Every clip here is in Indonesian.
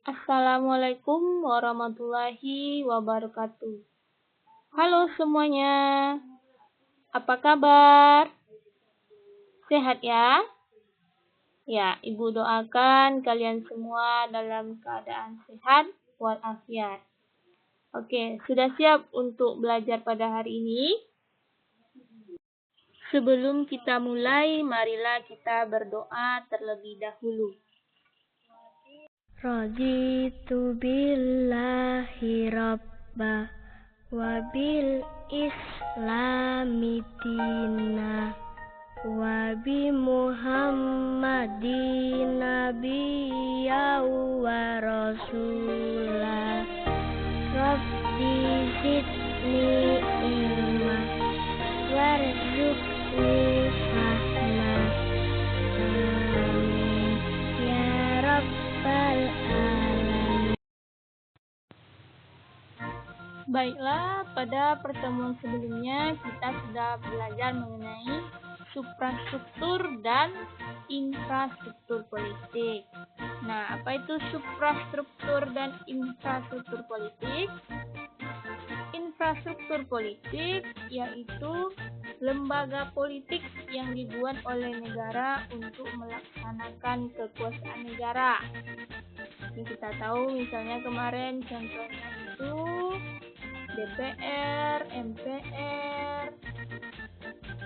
Assalamualaikum warahmatullahi wabarakatuh. Halo semuanya, apa kabar? Sehat ya? Ya, Ibu doakan kalian semua dalam keadaan sehat walafiat. Oke, sudah siap untuk belajar pada hari ini? Sebelum kita mulai, marilah kita berdoa terlebih dahulu. Raditu billahi rabba wa bil islami dina wa bi muhammadin nabiyya wa rasulah rabbi zidni ilma warzuqni fahma amin ya rabbal alamin. Baiklah, pada pertemuan sebelumnya kita sudah belajar mengenai suprastruktur dan infrastruktur politik. Nah, apa itu suprastruktur dan infrastruktur politik? Infrastruktur politik yaitu lembaga politik yang dibuat oleh negara untuk melaksanakan kekuasaan negara. Yang kita tahu misalnya kemarin contohnya itu DPR, MPR,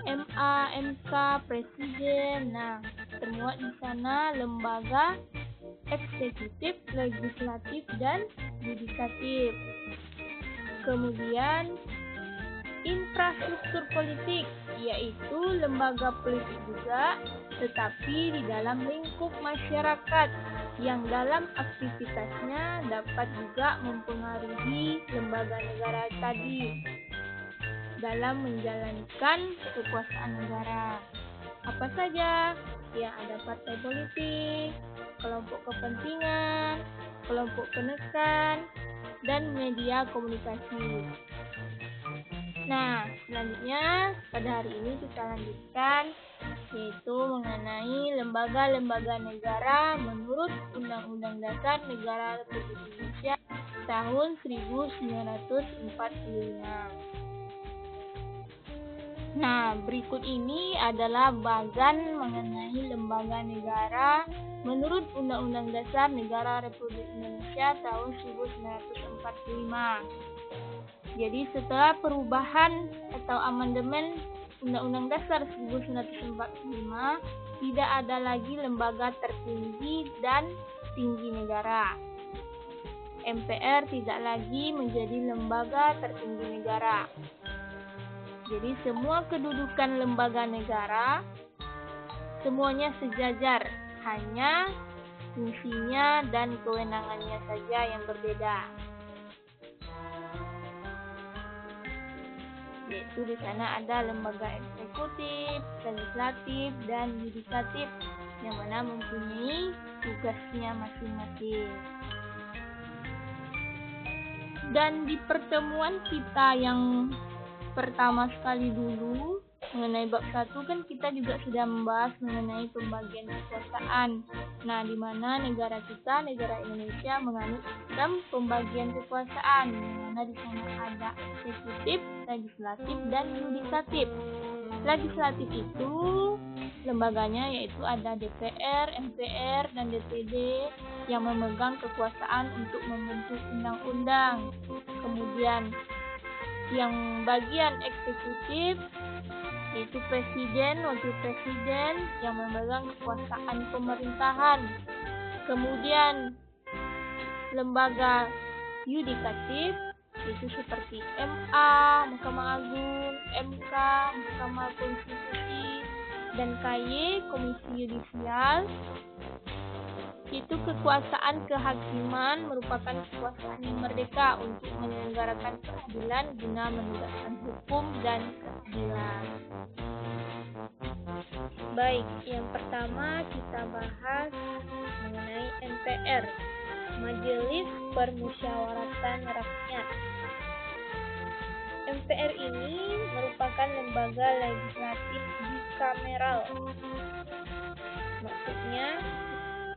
MA, MK, Presiden. Nah, termuat di sana lembaga eksekutif, legislatif, dan yudikatif. Kemudian infrastruktur politik, yaitu lembaga politik juga, tetapi di dalam lingkup masyarakat yang dalam aktivitasnya dapat juga mempengaruhi lembaga negara tadi dalam menjalankan kekuasaan negara. Apa saja? Ya, ada partai politik, kelompok kepentingan, kelompok penekan, dan media komunikasi. Nah, selanjutnya pada hari ini kita lanjutkan yaitu mengenai lembaga-lembaga negara menurut Undang-Undang Dasar Negara Republik Indonesia tahun 1945. Nah, berikut ini adalah bagan mengenai lembaga negara menurut Undang-Undang Dasar Negara Republik Indonesia tahun 1945. Jadi setelah perubahan atau amandemen Undang-Undang Dasar 1945, tidak ada lagi lembaga tertinggi dan tinggi negara. MPR tidak lagi menjadi lembaga tertinggi negara. Jadi semua kedudukan lembaga negara semuanya sejajar, hanya fungsinya dan kewenangannya saja yang berbeda. Yaitu di sana ada lembaga eksekutif, legislatif, dan yudikatif yang mana mempunyai tugasnya masing-masing. Dan di pertemuan kita yang pertama sekali dulu mengenai bab 1 kan kita juga sudah membahas mengenai pembagian kekuasaan. Nah, di mana negara kita, negara Indonesia menganut sistem pembagian kekuasaan, di mana di sana ada eksekutif, legislatif, dan yudikatif. Legislatif itu lembaganya yaitu ada DPR, MPR, dan DPD yang memegang kekuasaan untuk membentuk undang-undang. Kemudian yang bagian eksekutif yaitu presiden, wakil presiden yang memegang kekuasaan pemerintahan. Kemudian lembaga yudikatif itu seperti MA, Mahkamah Agung, MK, Mahkamah Konstitusi, dan KY, Komisi Yudisial. Itu kekuasaan kehakiman merupakan kekuasaan yang merdeka untuk menyelenggarakan keadilan guna menegakkan hukum dan keadilan. Baik, yang pertama kita bahas mengenai MPR, Majelis Permusyawaratan Rakyat. MPR ini merupakan lembaga legislatif bikameral. Maksudnya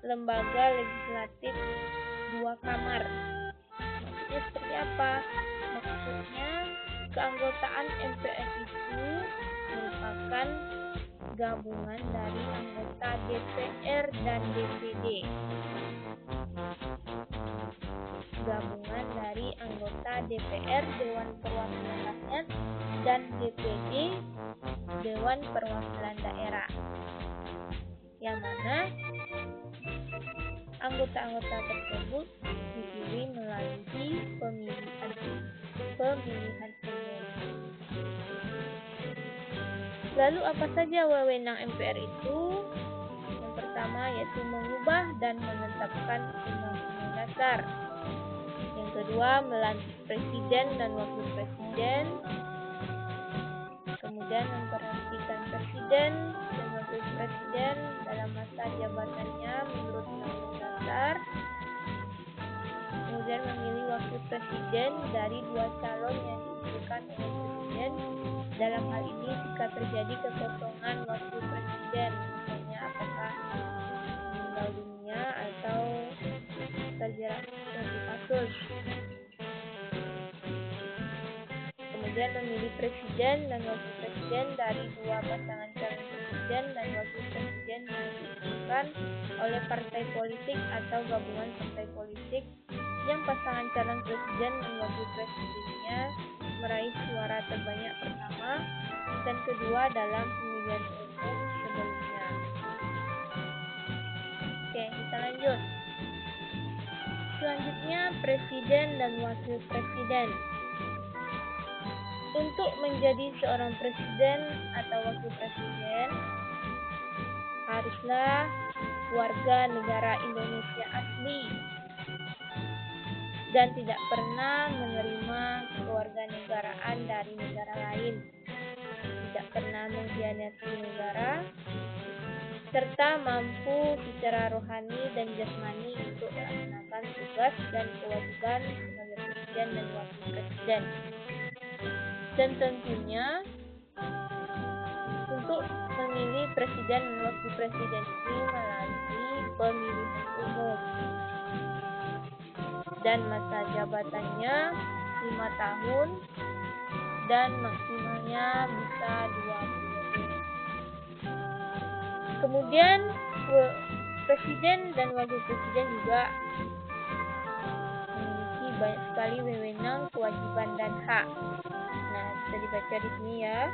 lembaga legislatif 2 kamar. Maksudnya seperti apa? Maksudnya keanggotaan MPR itu merupakan gabungan dari anggota DPR dan DPD. Gabungan dari anggota DPR Dewan Perwakilan Rakyat dan DPD Dewan Perwakilan Daerah. Yang mana anggota-anggota tersebut dipilih melalui pemilihan umum. Lalu apa saja wewenang MPR itu? Yang pertama yaitu mengubah dan menetapkan undang-undang dasar. Yang kedua, melantik presiden dan wakil presiden. Kemudian memberhentikan presiden dan wakil presiden dalam masa jabatannya menurut undang-undang dasar. Kemudian memilih wakil presiden dari 2 calon yang diusulkan oleh presiden. Dalam hal ini jika terjadi kekosongan wakil presiden, misalnya apakah meninggal dunia atau terjerat suatu kasus. Kemudian memilih presiden dan wakil presiden dari 2 pasangan calon presiden dan wakil presiden yang diusulkan oleh partai politik atau gabungan partai politik yang pasangan calon presiden dan wakil presidennya meraih suara terbanyak pertama dan kedua dalam pemilihan umum sebelumnya. Oke, kita lanjut. Selanjutnya, presiden dan wakil presiden. Untuk menjadi seorang presiden atau wakil presiden, haruslah warga negara Indonesia asli dan tidak pernah menerima kewarganegaraan dari negara lain, tidak pernah mengkhianati negara, serta mampu secara rohani dan jasmani untuk melaksanakan tugas dan kewajiban sebagai presiden dan wakil presiden. Dan tentunya untuk memilih presiden dan wakil presiden ini melalui pemilihan umum. Dan masa jabatannya 5 tahun dan maksimalnya bisa 2 periode. Kemudian presiden dan wakil presiden juga memiliki banyak sekali wewenang, kewajiban dan hak. Nah, bisa dibaca di sini ya.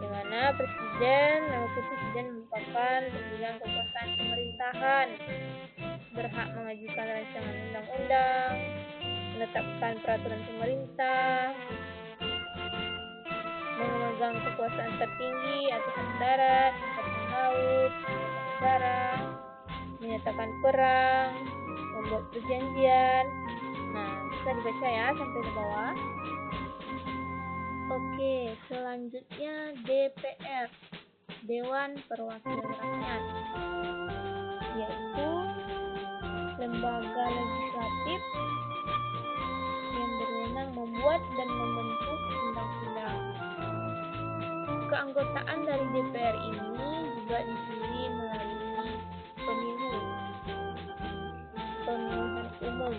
Di mana presiden dan wakil presiden merupakan pemegang kekuasaan pemerintahan, berhak mengajukan rancangan undang-undang, menetapkan peraturan pemerintah, memegang kekuasaan tertinggi angkatan darat, angkatan laut, angkatan udara, menyatakan perang, membuat perjanjian. Nah, bisa dibaca ya sampai ke bawah. Oke, selanjutnya DPR, Dewan Perwakilan Rakyat, yaitu lembaga legislatif yang berwenang membuat dan membentuk undang-undang. Keanggotaan dari DPR ini juga dipilih melalui pemilihan umum,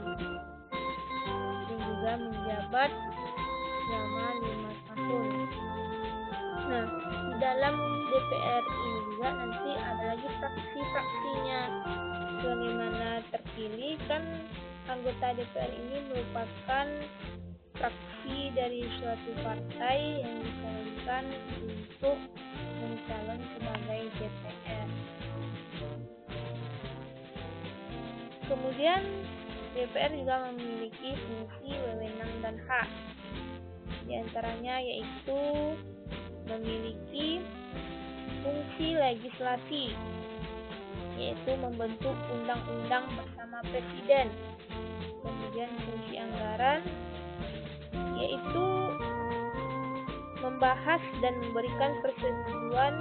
yang juga menjabat selama 5 tahun. Nah, di dalam DPR ini juga nanti ada lagi fraksi-fraksinya. Bagaimana terpilih, kan anggota DPR ini merupakan fraksi dari suatu partai yang dicalonkan untuk mencalon sebagai DPR. Kemudian DPR juga memiliki fungsi, wewenang dan hak. Di antaranya yaitu memiliki fungsi legislasi, yaitu membentuk undang-undang bersama presiden. Kemudian fungsi anggaran, yaitu membahas dan memberikan persetujuan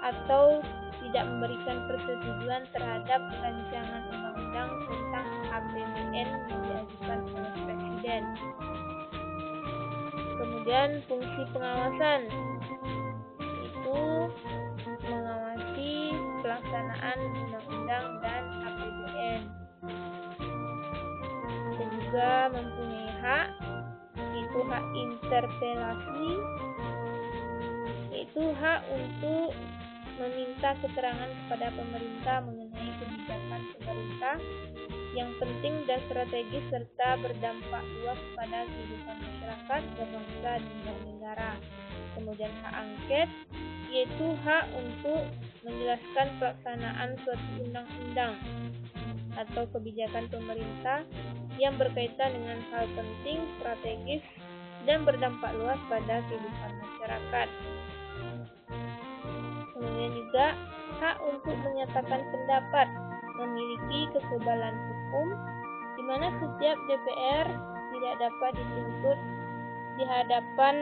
atau tidak memberikan persetujuan terhadap rancangan undang-undang tentang APBN yang diajukan oleh presiden. Kemudian fungsi pengawasan, itu mengawasi pelaksanaan undang-undang dan APBN. juga mempunyai hak, yaitu hak interpelasi, yaitu hak untuk meminta keterangan kepada pemerintah mengenai kebijakan pemerintah yang penting dan strategis serta berdampak luas pada kehidupan masyarakat, berbangsa, dan negara. Kemudian hak angket, yaitu hak untuk menjelaskan pelaksanaan suatu undang-undang atau kebijakan pemerintah yang berkaitan dengan hal penting, strategis, dan berdampak luas pada kehidupan masyarakat. Kemudian juga hak untuk menyatakan pendapat, memiliki kekebalan hukum, di mana setiap DPR tidak dapat dituntut di hadapan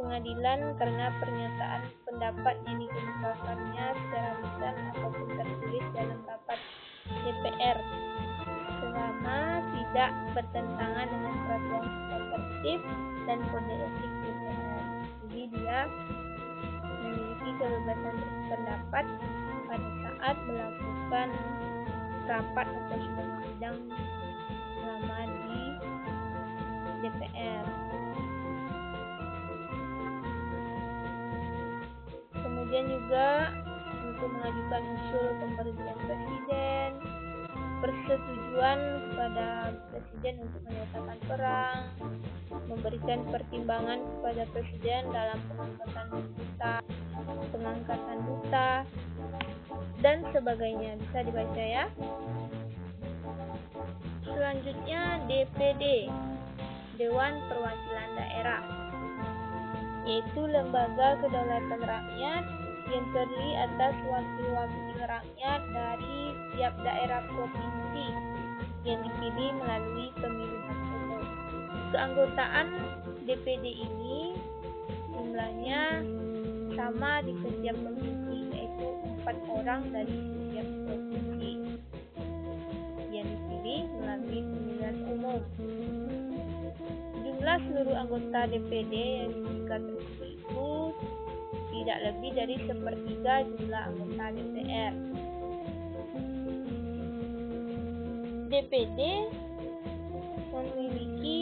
pengadilan karena pernyataan pendapat yang dikemukakannya secara lisan ataupun tertulis dalam rapat DPR selama tidak bertentangan dengan peraturan tata tertib dan kode etik DPR. Jadi dia memiliki kebebasan berpendapat pada saat melakukan rapat atau sidang selama di DPR. Kemudian juga untuk mengajukan usul pemberhentian presiden, persetujuan kepada presiden untuk menyatakan perang, memberikan pertimbangan kepada presiden dalam pengangkatan duta, dan sebagainya. Bisa dibaca ya. Selanjutnya DPD, Dewan Perwakilan Daerah, yaitu lembaga kedaulatan rakyat yang terdiri atas wakil-wakil rakyat dari tiap daerah provinsi yang dipilih melalui pemilihan umum. Keanggotaan DPD ini jumlahnya sama di setiap provinsi, yaitu 4 orang dari setiap provinsi yang dipilih melalui pemilihan umum. Jumlah seluruh anggota DPD yang jika terpilih itu tidak lebih dari 1/3 jumlah anggota DPR. DPD memiliki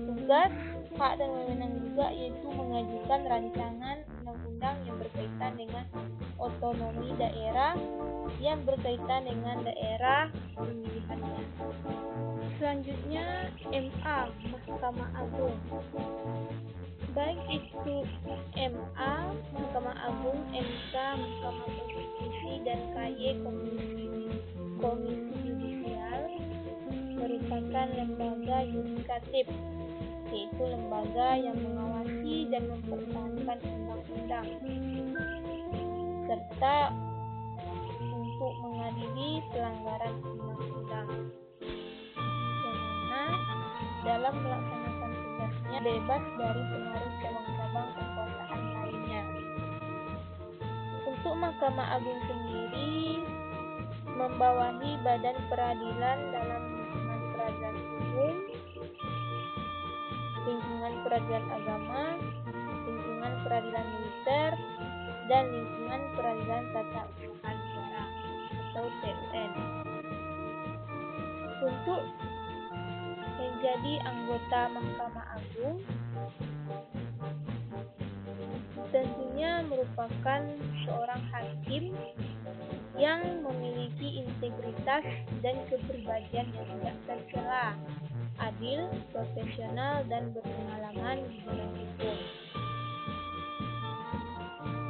tugas, hak dan wewenang juga, yaitu mengajukan rancangan undang-undang yang berkaitan dengan otonomi daerah yang berkaitan dengan daerah pemilihannya. Selanjutnya MA, Mahkamah Agung. Baik itu MA, Mahkamah Agung, MK, Mahkamah Konstitusi, dan KY, Komisi Yudisial, merupakan lembaga yudikatif, yaitu lembaga yang mengawasi dan mempertahankan undang-undang, serta untuk mengadili pelanggaran undang-undang, yang mana dalam melaksanakan tugasnya bebas dari pengaruh cabang-cabang kekuasaan lainnya. Untuk Mahkamah Agung sendiri membawahi badan peradilan dalam lingkungan peradilan umum, lingkungan peradilan agama, lingkungan peradilan militer, dan lingkungan peradilan tata usaha negara atau TUN. Untuk menjadi anggota Mahkamah Agung tentunya merupakan seorang hakim yang memiliki integritas dan kepribadian yang tidak tercela, adil, profesional, dan berpengalaman di bidang hukum.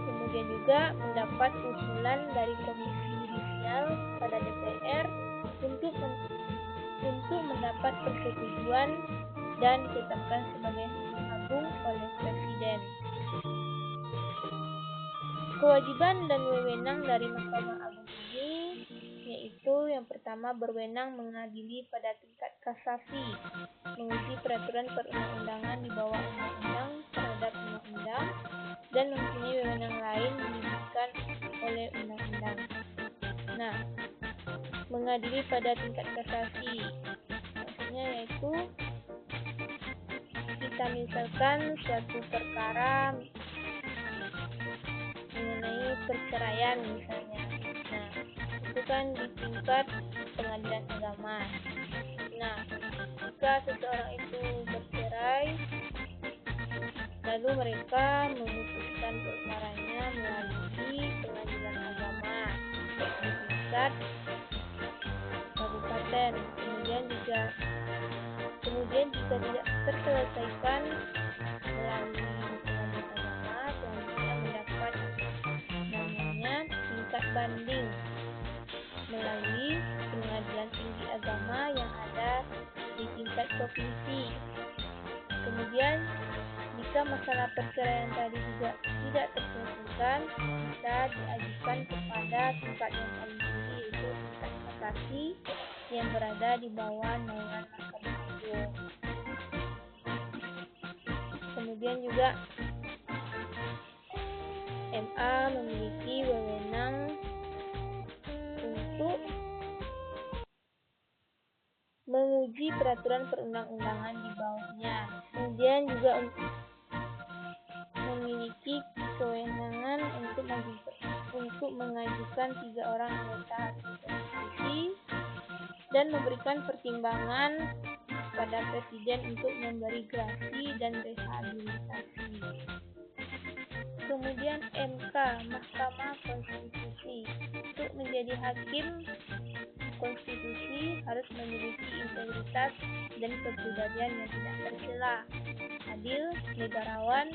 Kemudian juga mendapat usulan dari Komisi Yudisial pada DPR untuk mendapat persetujuan dan ditetapkan sebagai hakim agung oleh Presiden. Kewajiban dan wewenang dari Mahkamah Agung ini yaitu yang pertama berwenang mengadili pada tingkat kasasi, menguji peraturan perundang-undangan di bawah undang-undang terhadap undang-undang, dan mempunyai wewenang lain diberikan oleh undang-undang. Nah, mengadili pada tingkat kasasi maksudnya yaitu kita misalkan suatu perkara mengenai perceraian misalnya. Nah, itu kan di tingkat pengadilan agama. Nah, jika seseorang itu bercerai, lalu mereka memutuskan perkaranya melalui pengadilan agama di tingkat kabupaten. Kemudian jika tidak terselesaikan melalui pengadilan agama, selanjutnya mendapat namanya tingkat banding melalui pengadilan tinggi agama yang ada di tingkat provinsi. Kemudian jika masalah perceraian tadi juga tidak terselesaikan, bisa diajukan kepada tingkat yang paling tinggi, yaitu tingkat kasasi yang berada di bawah naungan Mahkamah Agung. Kemudian juga MA memiliki wewenang untuk menguji peraturan perundang-undangan di bawahnya. Kemudian juga memiliki kewenangan untuk mengajukan 3 orang anggota konstitusi dan memberikan pertimbangan pada presiden untuk memberi grasi dan rehabilitasi. Kemudian MK, Mahkamah Konstitusi, untuk menjadi hakim konstitusi harus memiliki integritas dan kepribadian yang tidak tercela, adil, negarawan,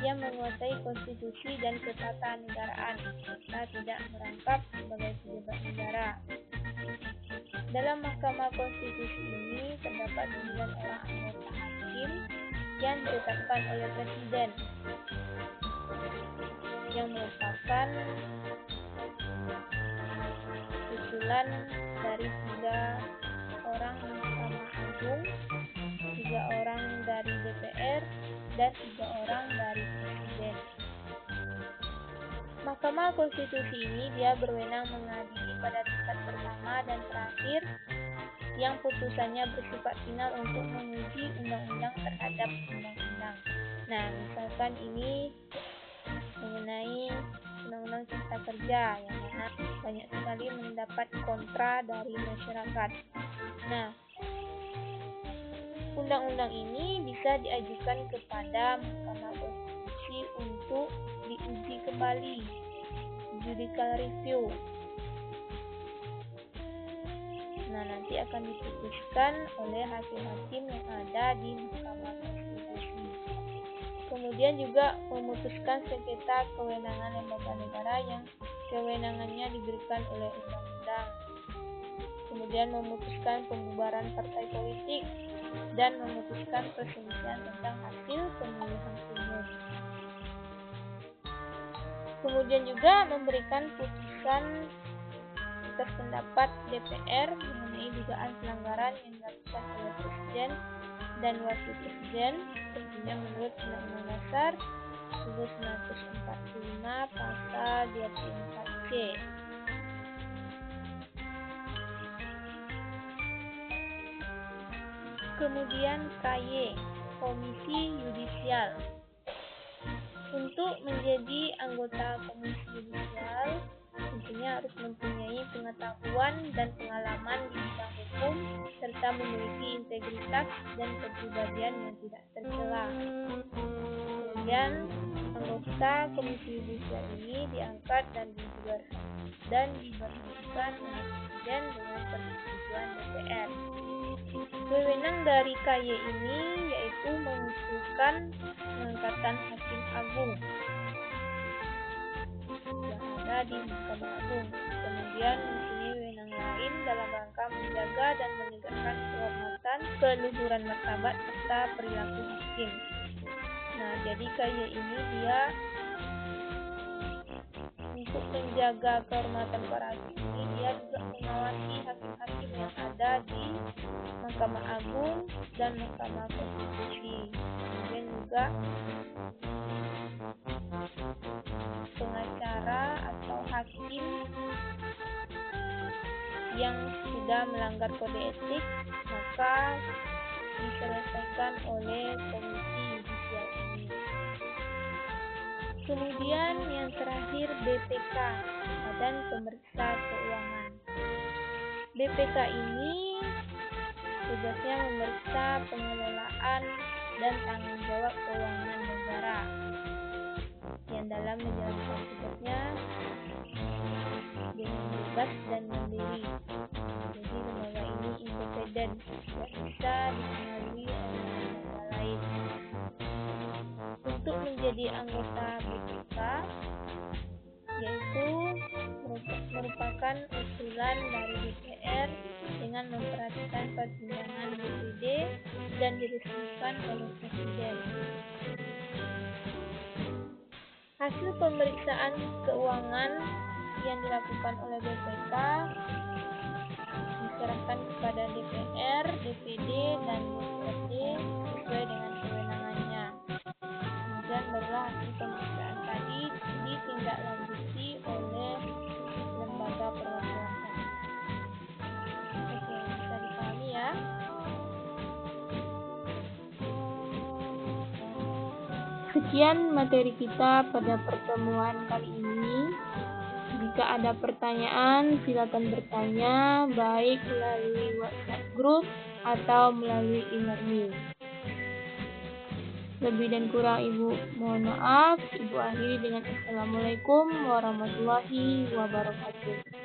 yang menguasai konstitusi dan ketatanegaraan, serta tidak merangkap sebagai pejabat negara. Dalam Mahkamah Konstitusi ini terdapat 9 orang anggota hakim yang ditetapkan oleh Presiden, yang merupakan usulan dari 3 orang Mahkamah Agung, 3 orang dari DPR, dan 3 orang dari Presiden. Mahkamah Konstitusi ini dia berwenang mengadili pada tingkat pertama dan terakhir yang putusannya bersifat final untuk menguji undang-undang terhadap undang-undang. Nah, misalkan ini mengenai undang-undang cipta kerja yang mana banyak sekali mendapat kontra dari masyarakat. Nah, undang-undang ini bisa diajukan kepada Mahkamah Konstitusi untuk diuji kembali, judicial review. Nah, nanti akan diputuskan oleh hakim-hakim yang ada di Mahkamah Konstitusi. Kemudian juga memutuskan sengketa kewenangan lembaga negara yang kewenangannya diberikan oleh undang-undang. Kemudian memutuskan pembubaran partai politik dan memutuskan perselisihan tentang hasil pemilihan umum. Kemudian juga memberikan putusan atas pendapat DPR mengenai dugaan pelanggaran yang dilakukan oleh Presiden dan Wakil Presiden, tentunya menurut Undang-Undang Dasar 1945 Pasal 24C. Kemudian KY, Komisi Yudisial. Untuk menjadi anggota Komisi Yudisial, tentunya harus mempunyai pengetahuan dan pengalaman di bidang hukum serta memiliki integritas dan kepribadian yang tidak tercela. Kemudian anggota Komisi Yudisial ini diangkat dan diberhentikan oleh Presiden dengan persetujuan DPR. Wewenang dari KY ini yaitu mengusulkan pengangkatan hakim agung yang ada di Mahkamah Agung. Kemudian mempunyai wewenang lain dalam rangka menjaga dan menegakkan kehormatan, keluhuran martabat serta perilaku hakim. Nah, jadi KY ini dia untuk menjaga kehormatan para hakim ini, dia juga mengawasi hakim-hakim yang ada di Mahkamah Agung dan Mahkamah Konstitusi. Kemudian juga pengacara atau hakim yang sudah melanggar kode etik maka diselesaikan oleh Komisi Yudisial ini. Kemudian yang terakhir BPK, Badan Pemeriksa Keuangan. BPK ini tugasnya memeriksa pengelolaan dan tanggung jawab keuangan negara. Yang dalam menjalankan tugasnya dengan bebas dan mandiri. Jadi lembaga ini independen, tidak bisa dipengaruhi oleh lembaga lain. Untuk menjadi anggota BPK, yaitu merupakan usulan dari DPR dengan memperhatikan pertimbangan DPD dan diresmikan oleh Presiden. Hasil pemeriksaan keuangan yang dilakukan oleh BPK diserahkan kepada DPR, DPD, dan DPRD sesuai dengan kewenangannya. Kemudian barulah hasil pemeriksaan tadi ditindaklanjuti oleh lembaga perwakilan rakyat. Oke, bisa dipahami ya. Sekian materi kita pada pertemuan kali ini. Jika ada pertanyaan, silakan bertanya baik melalui WhatsApp group atau melalui e-learning. Lebih dan kurang Ibu mohon maaf. Ibu akhiri dengan Assalamualaikum warahmatullahi wabarakatuh.